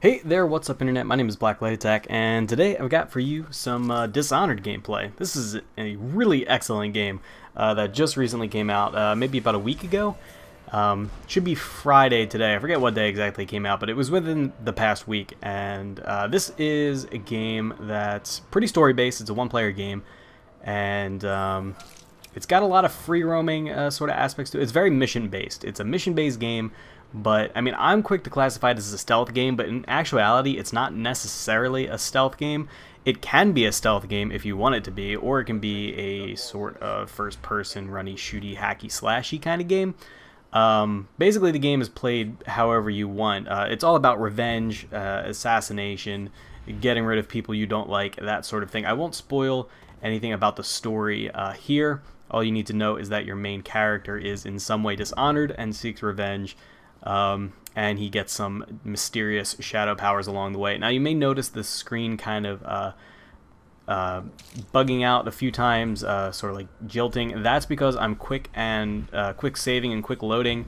Hey there, what's up internet? My name is BlackLightAttack, and today I've got for you some Dishonored gameplay. This is a really excellent game that just recently came out, maybe about a week ago. Should be Friday today. I forget what day exactly it came out, but it was within the past week. And this is a game that's pretty story-based. It's a one-player game, and it's got a lot of free roaming sort of aspects to it. It's very mission-based. It's a mission-based game. But, I mean, I'm quick to classify it as a stealth game, but in actuality, it's not necessarily a stealth game. It can be a stealth game if you want it to be, or it can be a sort of first-person, runny, shooty, hacky, slashy kind of game. Basically, the game is played however you want. It's all about revenge, assassination, getting rid of people you don't like, that sort of thing. I won't spoil anything about the story here. All you need to know is that your main character is in some way dishonored and seeks revenge. And he gets some mysterious shadow powers along the way. Now you may notice the screen kind of bugging out a few times, sort of like jilting. That's because I'm quick saving and quick loading,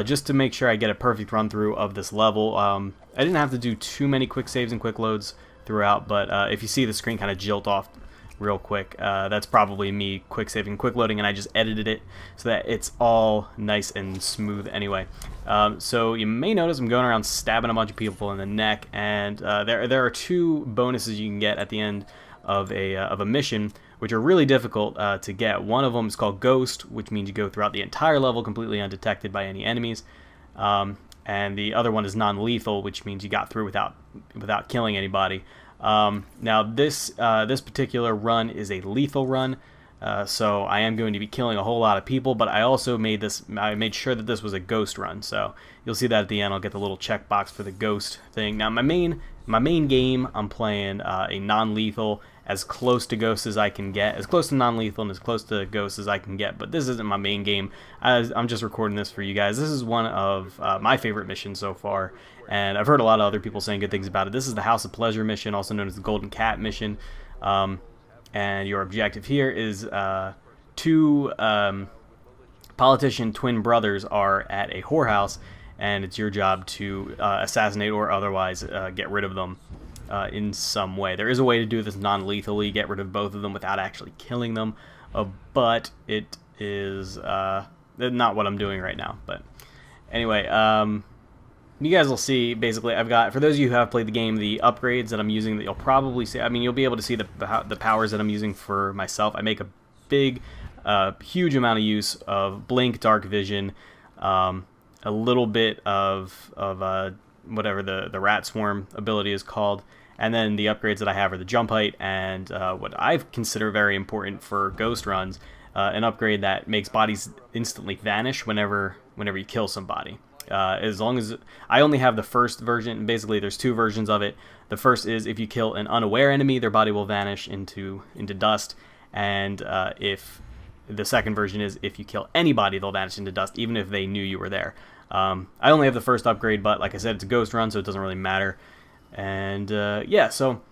just to make sure I get a perfect run through of this level. I didn't have to do too many quick saves and quick loads throughout, but if you see the screen kind of jilt off real quick, that's probably me quick saving, quick loading, and I just edited it so that it's all nice and smooth anyway. So you may notice I'm going around stabbing a bunch of people in the neck, and there are two bonuses you can get at the end of a mission, which are really difficult to get. One of them is called Ghost, which means you go throughout the entire level completely undetected by any enemies. And the other one is non-lethal, which means you got through without killing anybody. Now this particular run is a lethal run, so I am going to be killing a whole lot of people, but I also made sure that this was a ghost run, so you'll see that at the end. I'll get the little checkbox for the ghost thing. Now my main game, I'm playing a non-lethal, as close to ghost as I can get, as close to non-lethal and as close to ghost as I can get, but this isn't my main game. I'm just recording this for you guys. This is one of my favorite missions so far, and I've heard a lot of other people saying good things about it. This is the House of Pleasure mission, also known as the Golden Cat mission, and your objective here is two politician twin brothers are at a whorehouse, and it's your job to assassinate or otherwise get rid of them in some way. There is a way to do this non-lethally, get rid of both of them without actually killing them, but it is not what I'm doing right now. But anyway, you guys will see, basically, I've got, for those of you who have played the game, the upgrades that I'm using that you'll probably see. I mean, you'll be able to see the powers that I'm using for myself. I make a big, huge amount of use of Blink, Dark Vision, a little bit of whatever the Rat Swarm ability is called, and then the upgrades that I have are the Jump Height and what I consider very important for ghost runs, an upgrade that makes bodies instantly vanish whenever you kill somebody. As long as I only have the first version, basically there's two versions of it. The first is if you kill an unaware enemy, their body will vanish into dust, and if the second version is if you kill anybody, they'll vanish into dust, even if they knew you were there. I only have the first upgrade, but like I said, it's a ghost run, so it doesn't really matter. And yeah, so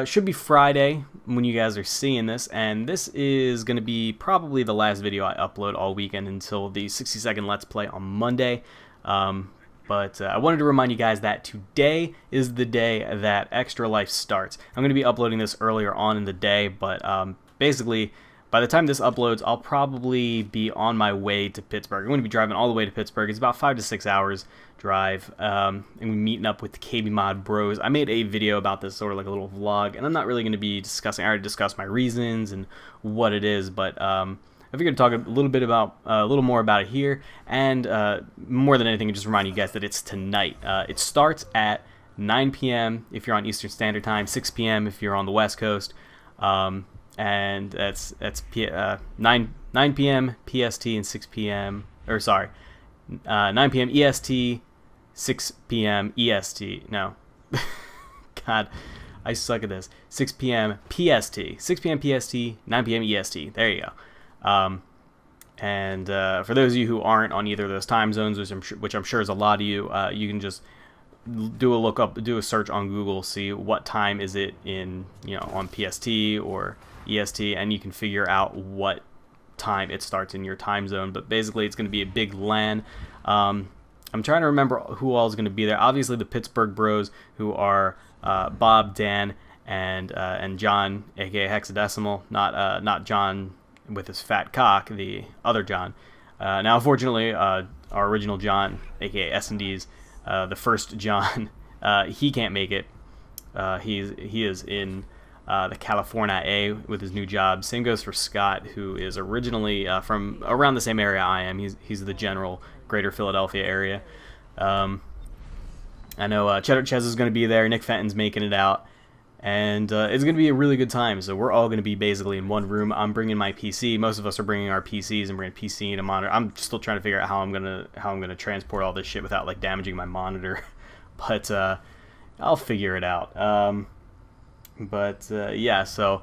should be Friday when you guys are seeing this, and this is going to be probably the last video I upload all weekend until the 60-second Let's Play on Monday. But I wanted to remind you guys that today is the day that Extra Life starts. I'm going to be uploading this earlier on in the day, but basically, by the time this uploads, I'll probably be on my way to Pittsburgh. I'm going to be driving all the way to Pittsburgh. It's about 5 to 6 hours drive, and we're meeting up with the KB Mod Bros. I made a video about this, sort of like a little vlog, and I'm not really going to be discussing. I already discussed my reasons and what it is, but I figured to talk a little bit about a little more about it here, and more than anything, just remind you guys that it's tonight. It starts at 9 p.m. if you're on Eastern Standard Time, 6 p.m. if you're on the West Coast. And that's 9 p.m. PST and 6 p.m. or sorry, 9 p.m. EST, 6 p.m. EST. No, God, I suck at this. 6 p.m. PST, 6 p.m. PST, 9 p.m. EST. There you go. And for those of you who aren't on either of those time zones, which I'm sure is a lot of you, you can just do a search on Google, see what time is it in, on PST or EST, and you can figure out what time it starts in your time zone. But basically, it's going to be a big LAN. I'm trying to remember who all is going to be there. Obviously, the Pittsburgh Bros, who are Bob, Dan, and John, aka Hexadecimal, not John with his fat cock, the other John. Now, unfortunately, our original John, aka S&D's, the first John, he can't make it. He is in the California A with his new job. Same goes for Scott, who is originally from around the same area I am. He's the general Greater Philadelphia area. I know Cheddar Ches is going to be there. Nick Fenton's making it out. And it's going to be a really good time. So we're all going to be basically in one room. I'm bringing my PC. Most of us are bringing our PCs and bringing a PC and a monitor. I'm still trying to figure out how I'm gonna transport all this shit without like damaging my monitor. But I'll figure it out. Yeah, so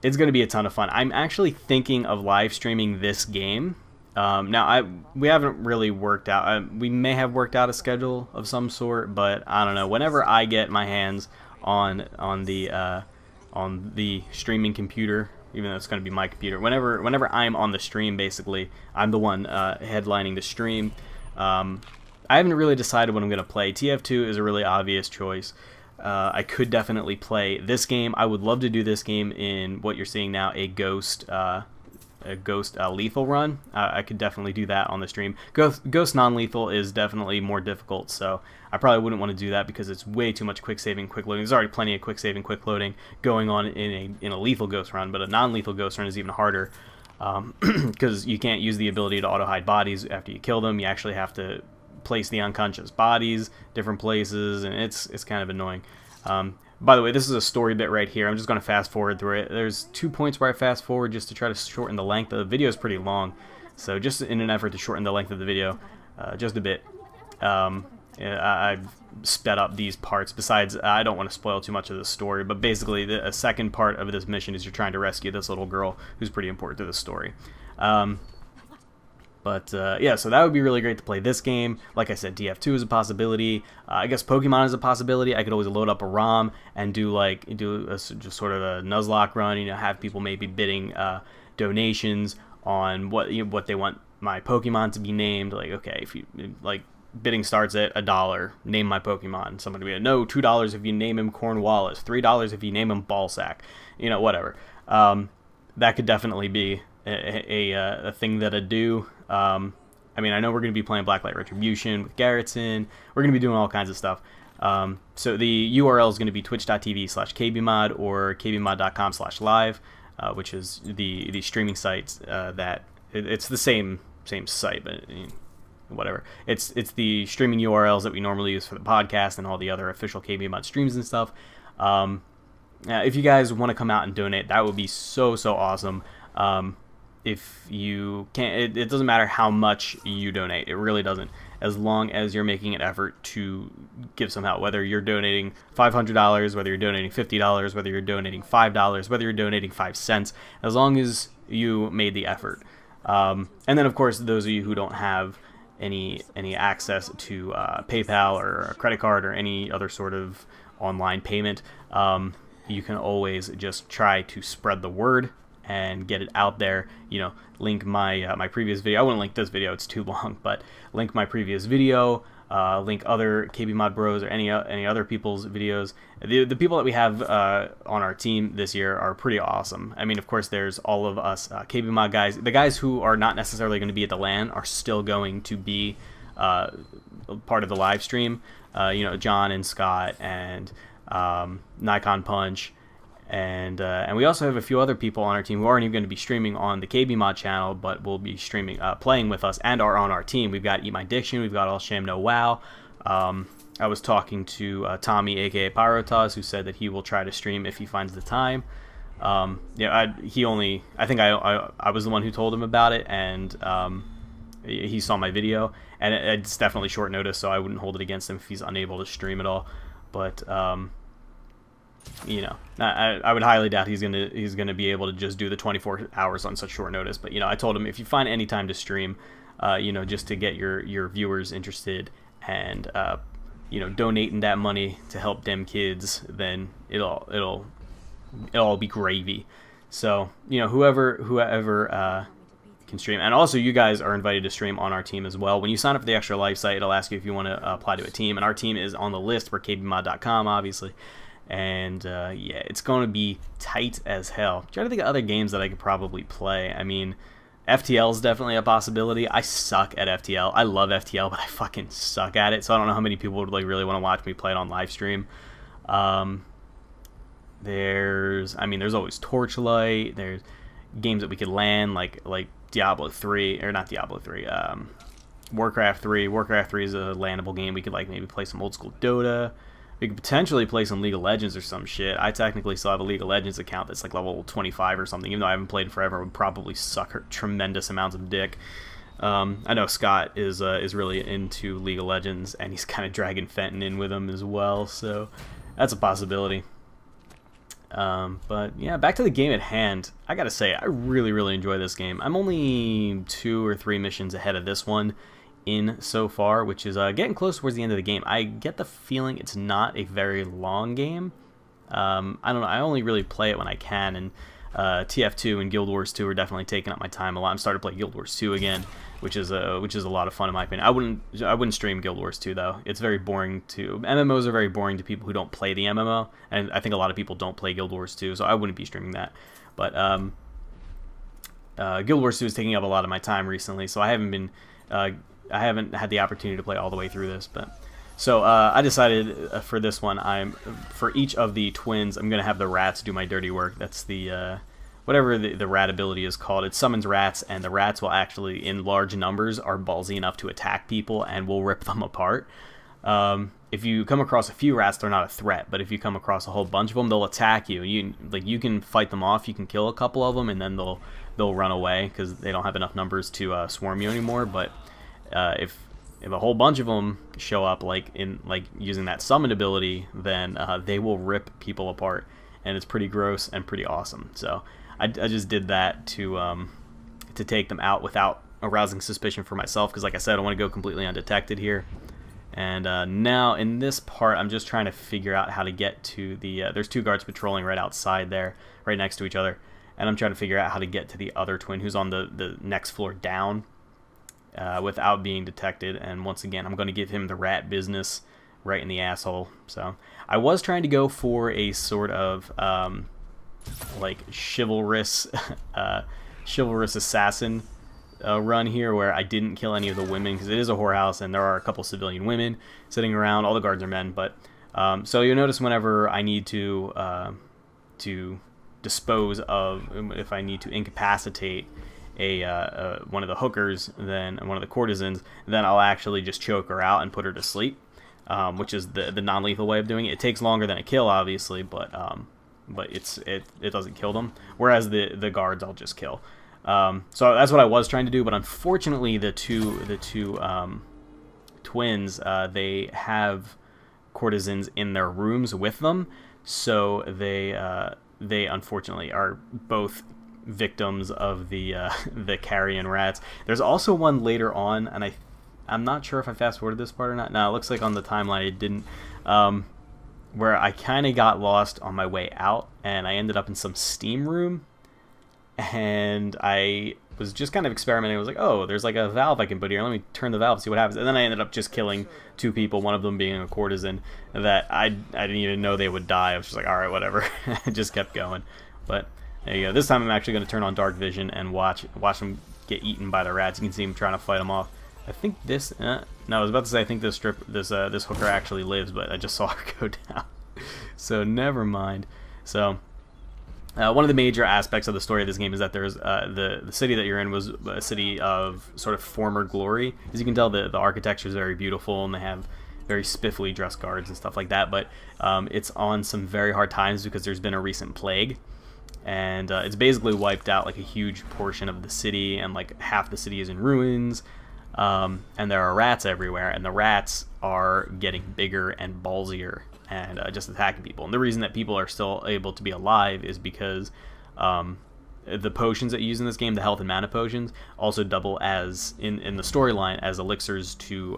it's going to be a ton of fun. I'm actually thinking of live streaming this game. Now, we haven't really worked out. We may have worked out a schedule of some sort, but I don't know. Whenever I get my hands on the streaming computer, even though it's going to be my computer, whenever I'm on the stream, basically, I'm the one headlining the stream. I haven't really decided what I'm going to play. TF2 is a really obvious choice. I could definitely play this game. I would love to do this game in what you're seeing now, a Ghost lethal run. I could definitely do that on the stream. Ghost non-lethal is definitely more difficult, so I probably wouldn't want to do that because it's way too much quick saving, quick loading. There's already plenty of quick saving, quick loading going on in a lethal Ghost run, but a non-lethal Ghost run is even harder because you can't use the ability to auto-hide bodies after you kill them. You actually have to place the unconscious bodies different places, and it's kind of annoying. By the way, this is a story bit right here. I'm just going to fast forward through it. There's 2 points where I fast forward just to try to shorten the length. The video is pretty long, so just in an effort to shorten the length of the video just a bit, I've sped up these parts. Besides, I don't want to spoil too much of the story, but basically a second part of this mission is you're trying to rescue this little girl who's pretty important to the story. Yeah, so that would be really great to play this game. Like I said, DF2 is a possibility. I guess Pokemon is a possibility. I could always load up a ROM and do just sort of a Nuzlocke run. You know, have people maybe bidding donations on what they want my Pokemon to be named. Like, okay, if you like, bidding starts at $1. Name my Pokemon. Somebody will be like, no, $2 if you name him Cornwallis. $3 if you name him Ballsack. You know, whatever. That could definitely be a thing that I do. I mean, I know we're going to be playing Blacklight Retribution with Garrettson. We're going to be doing all kinds of stuff. So the URL is going to be twitch.tv/kbmod or kbmod.com/live, which is the streaming sites that it's the same site, but whatever. It's the streaming URLs that we normally use for the podcast and all the other official kbmod streams and stuff. If you guys want to come out and donate, that would be so awesome. If you can't, it doesn't matter how much you donate. It really doesn't. As long as you're making an effort to give some help, whether you're donating $500, whether you're donating $50, whether you're donating $5, whether you're donating 5 cents, as long as you made the effort. And then, of course, those of you who don't have any access to PayPal or a credit card or any other sort of online payment, you can always just try to spread the word and get it out there. You know, link my my previous video. I wouldn't link this video; it's too long. But link my previous video. Link other KBMod Bros or any other people's videos. The people that we have on our team this year are pretty awesome. I mean, of course, there's all of us KBMod guys. The guys who are not necessarily going to be at the LAN are still going to be part of the live stream. You know, John and Scott and Nikon Punch. And we also have a few other people on our team who aren't even going to be streaming on the KBMod channel, but will be streaming, playing with us and are on our team. We've got Eat My Diction, we've got All Sham No Wow. I was talking to Tommy, aka Pyrotas, who said that he will try to stream if he finds the time. Yeah, I think I was the one who told him about it, and he saw my video, and it's definitely short notice, so I wouldn't hold it against him if he's unable to stream at all. But you know, I would highly doubt he's gonna be able to just do the 24 hours on such short notice. But you know, I told him if you find any time to stream, you know, just to get your viewers interested and you know, donating that money to help them kids, then it'll all be gravy. So you know, whoever can stream. And also, you guys are invited to stream on our team as well. When you sign up for the Extra Life site, it'll ask you if you want to apply to a team, and our team is on the list for kbmod.com, obviously. And yeah, it's going to be tight as hell. I'm trying to think of other games that I could probably play. I mean, FTL is definitely a possibility. I suck at FTL. I love FTL, but I fucking suck at it. So I don't know how many people would like really want to watch me play it on live stream. There's always Torchlight. There's games that we could land like Diablo 3, or not Diablo 3, Warcraft 3. Warcraft 3 is a landable game. We could like maybe play some old school Dota. We could potentially play some League of Legends or some shit. I technically still have a League of Legends account that's like level 25 or something, even though I haven't played forever. It would probably suck tremendous amounts of dick. I know Scott is really into League of Legends, and he's kind of dragging Fenton in with him as well, so that's a possibility. But yeah, back to the game at hand. I gotta say, I really enjoy this game. I'm only 2 or 3 missions ahead of this one in so far, which is getting close towards the end of the game. I get the feeling it's not a very long game. I don't know, I only really play it when I can, and TF2 and Guild Wars 2 are definitely taking up my time a lot. I'm starting to play Guild Wars 2 again, which is a lot of fun in my opinion. I wouldn't stream Guild Wars 2 though. It's very boring to MMOs are very boring to people who don't play the MMO, and I think a lot of people don't play Guild Wars 2, so I wouldn't be streaming that. But Guild Wars 2 is taking up a lot of my time recently, so I haven't had the opportunity to play all the way through this. But so I decided for this one, for each of the twins, I'm gonna have the rats do my dirty work. That's the whatever the rat ability is called. It summons rats, and the rats will actually, in large numbers, are ballsy enough to attack people and will rip them apart. If you come across a few rats, they're not a threat, but if you come across a whole bunch of them, they'll attack you. You can fight them off, you can kill a couple of them, and then they'll run away because they don't have enough numbers to swarm you anymore. But if a whole bunch of them show up, like using that summon ability, then they will rip people apart, and it's pretty gross and pretty awesome. So I just did that to take them out without arousing suspicion for myself, because like I said, I want to go completely undetected here. And now in this part, I'm just trying to figure out how to get to the there's 2 guards patrolling right outside there, right next to each other, and I'm trying to figure out how to get to the other twin who's on the next floor down without being detected. And once again, I'm going to give him the rat business right in the asshole. So I was trying to go for a sort of like chivalrous assassin run here, where I didn't kill any of the women, because it is a whorehouse and there are a couple civilian women sitting around. All the guards are men, but so you'll notice whenever I need to dispose of, if I need to incapacitate one of the hookers, then one of the courtesans, then I'll actually just choke her out and put her to sleep, which is the non-lethal way of doing it. It takes longer than a kill, obviously, but it doesn't kill them. Whereas the guards I'll just kill. So that's what I was trying to do, but unfortunately the two twins, they have courtesans in their rooms with them, so they unfortunately are both victims of the carrion rats. There's also one later on, and I'm not sure if I fast forwarded this part or not. No, it looks like on the timeline it didn't, where I kind of got lost on my way out, and I ended up in some steam room, and I was just kind of experimenting. I was like, oh, there's like a valve I can put here. Let me turn the valve and see what happens. And then I ended up just killing 2 people, one of them being a courtesan, that I didn't even know they would die. I was just like, all right, whatever. I just kept going. But there you go. This time I'm actually going to turn on dark vision and watch them get eaten by the rats. You can see them trying to fight them off. I think this... no, I was about to say I think this hooker actually lives, but I just saw her go down. So never mind. So one of the major aspects of the story of this game is that there's the city that you're in was a city of sort of former glory. As you can tell, the architecture is very beautiful, and they have very spiffily dressed guards and stuff like that. But it's on some very hard times because there's been a recent plague, and it's basically wiped out like a huge portion of the city, and like half the city is in ruins. And there are rats everywhere, and the rats are getting bigger and ballsier and just attacking people. And the reason that people are still able to be alive is because the potions that you use in this game, the health and mana potions, also double as in the storyline as elixirs to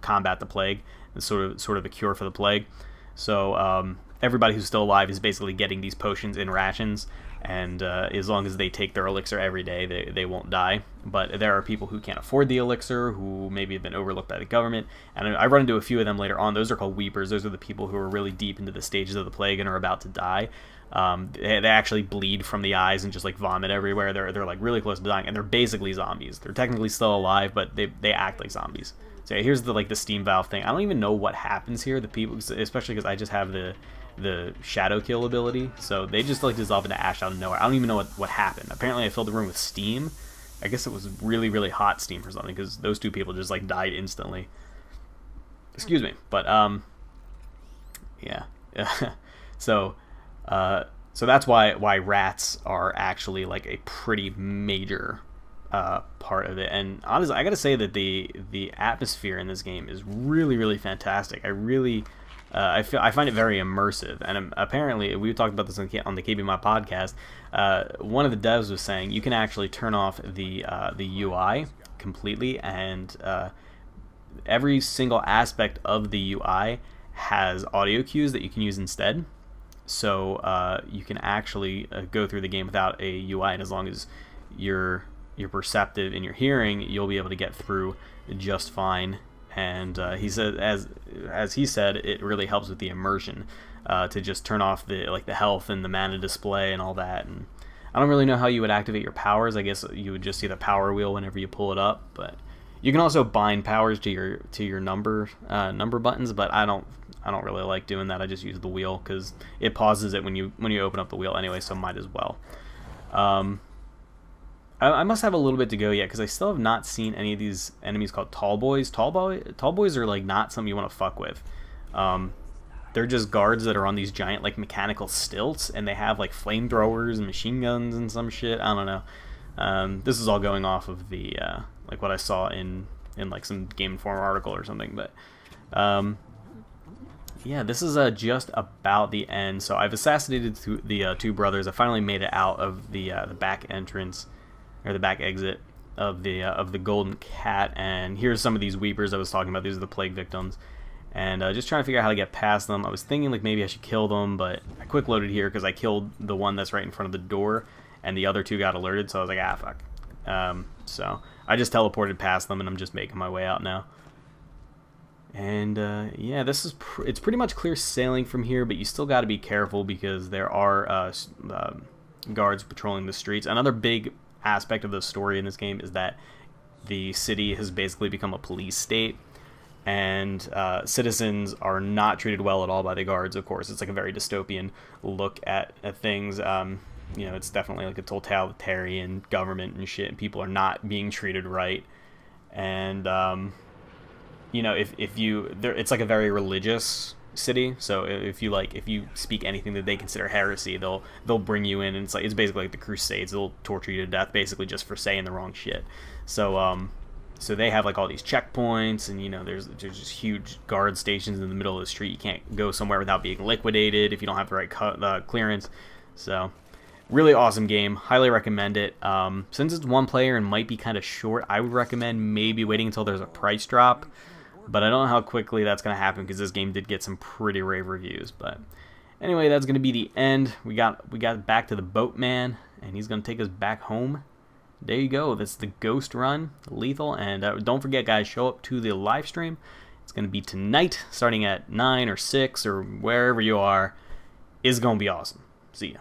combat the plague. It's sort of a cure for the plague. So everybody who's still alive is basically getting these potions in rations and as long as they take their elixir every day, they won't die. But there are people who can't afford the elixir, who maybe have been overlooked by the government, and I run into a few of them later on. Those are called weepers. Those are the people who are really deep into the stages of the plague and are about to die. They actually bleed from the eyes and just like vomit everywhere. They're like really close to dying, and they're basically zombies. They're technically still alive, but they act like zombies. So here's the steam valve thing. I don't even know what happens here. The people, especially because I just have the shadow kill ability, so they just like dissolve into ash out of nowhere. I don't even know what happened. Apparently I filled the room with steam. I guess it was really, really hot steam or something, because those two people just like died instantly. Excuse me. But yeah. So that's why rats are actually like a pretty major part of it. And honestly, I gotta say that the atmosphere in this game is really, really fantastic. I find it very immersive, and apparently we talked about this on the KBMI podcast. One of the devs was saying you can actually turn off the UI completely, and every single aspect of the UI has audio cues that you can use instead. So you can actually go through the game without a UI, and as long as you're perceptive in your hearing, you'll be able to get through just fine. And he said, as he said, it really helps with the immersion to just turn off the health and the mana display and all that. And I don't really know how you would activate your powers. I guess you would just see the power wheel whenever you pull it up. But you can also bind powers to your number buttons. But I don't really like doing that. I just use the wheel because it pauses it when you open up the wheel anyway. So might as well. I must have a little bit to go yet, because I still have not seen any of these enemies called tall boys. Tall boys are like not something you want to fuck with. They're just guards that are on these giant like mechanical stilts, and they have like flamethrowers and machine guns and some shit. I don't know. This is all going off of the like what I saw in like some Game Informer article or something. But yeah, this is just about the end. So I've assassinated the two brothers. I finally made it out of the back entrance, or the back exit of the Golden Cat, and here's some of these weepers I was talking about. These are the plague victims, and just trying to figure out how to get past them. I was thinking like maybe I should kill them, but I quick loaded here because I killed the one that's right in front of the door, and the other two got alerted, so I was like, ah, fuck. So I just teleported past them, and I'm just making my way out now. And yeah, it's pretty much clear sailing from here, but you still got to be careful because there are guards patrolling the streets. Another big aspect of the story in this game is that the city has basically become a police state, and citizens are not treated well at all by the guards. Of course, it's like a very dystopian look at things. You know, it's definitely like a totalitarian government and shit, and people are not being treated right. And you know, it's like a very religious city, so if you speak anything that they consider heresy, they'll bring you in, and it's basically like the Crusades. They'll torture you to death basically just for saying the wrong shit. So so they have like all these checkpoints, and you know, there's just huge guard stations in the middle of the street. You can't go somewhere without being liquidated if you don't have the right clearance. So really awesome game, highly recommend it. Since it's one player and might be kind of short, I would recommend maybe waiting until there's a price drop. But I don't know how quickly that's going to happen, because this game did get some pretty rave reviews. But anyway, that's going to be the end. We got back to the boatman, and he's going to take us back home. There you go. That's the Ghost Run, Lethal. And don't forget, guys, show up to the live stream. It's going to be tonight, starting at 9 or 6 or wherever you are. It's going to be awesome. See ya.